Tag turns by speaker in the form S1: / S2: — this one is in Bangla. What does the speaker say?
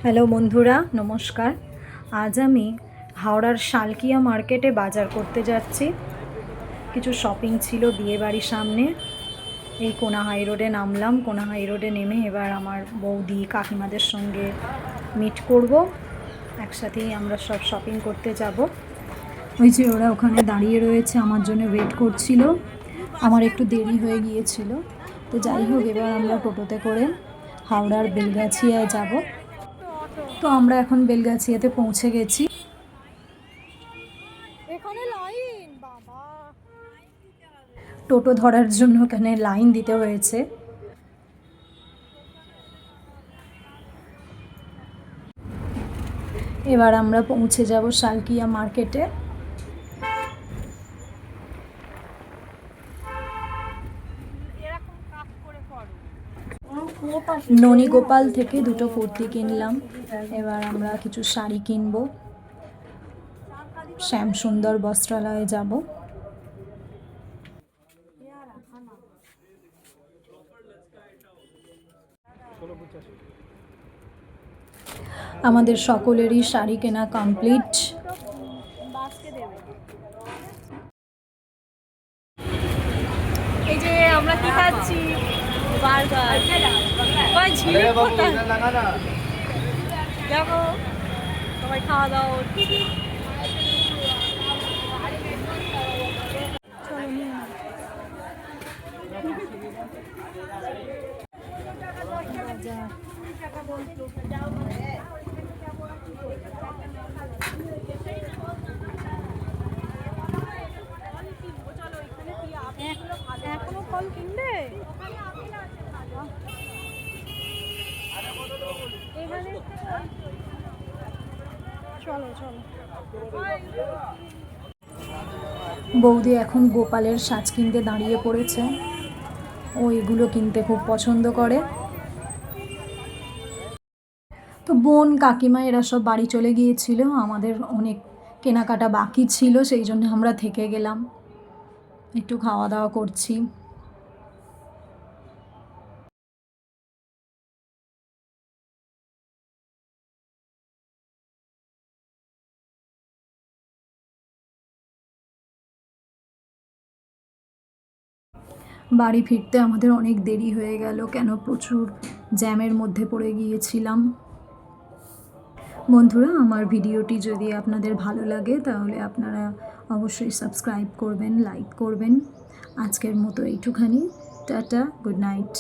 S1: হ্যালো বন্ধুরা, নমস্কার। আজ আমি হাওড়ার শালকিয়া মার্কেটে বাজার করতে যাচ্ছি। কিছু শপিং ছিল বিয়েবাড়ির সামনে। এই কোনা হাই রোডে নামলাম। কোনা হাই রোডে নেমে এবার আমার বৌদি কাকিমাদের সঙ্গে মিট করব। একসাথেই আমরা সব শপিং করতে যাব। ওই যে ওরা ওখানে দাঁড়িয়ে রয়েছে, আমার জন্য ওয়েট করছিল। আমার একটু দেরি হয়ে গিয়েছিল, তো যাই হোক এবার আমরা টোটোতে করে হাওড়ার বেলগাছিয়ায় যাব। তো আমরা এখন বেলগাছিয়াতে পৌঁছে গেছি। টোটো ধরার জন্য এখানে লাইন দিতে হয়েছে। এবার আমরা পৌঁছে যাব শালকিয়া মার্কেটে। ননীগোপাল থেকে দুটো কুর্তি কিনলাম। এবার আমরা কিছু শাড়ি কিনবো। শ্যামসুন্দর বস্ত্রালয়ে যাব। আমাদের সকলেরই শাড়ি কেনা কমপ্লিট।
S2: এই যে আমরা কি খাচ্ছি, বার্গার। দেখো সবাই খাওয়া দাওয়া হচ্ছে। এখনো ফল কিনবে? চলো চলো।
S1: বৌদি এখন গোপালের সাজ কিনতে দাঁড়িয়ে পড়েছে। ও এগুলো কিনতে খুব পছন্দ করে। তো বোন কাকিমা এরা সব বাড়ি চলে গিয়েছিল। আমাদের অনেক কেনাকাটা বাকি ছিল, সেই জন্য আমরা থেকে গেলাম, একটু খাওয়া দাওয়া করছি। বাড়ি ফিরতে আমাদের অনেক দেরি হয়ে গেল, কেন প্রচুর জ্যামের মধ্যে পড়ে গিয়েছিলাম। বন্ধুরা, আমার ভিডিওটি যদি আপনাদের ভালো লাগে তাহলে আপনারা অবশ্যই সাবস্ক্রাইব করবেন, লাইক করবেন। আজকের মতো এইটুখানি। Tata, good night.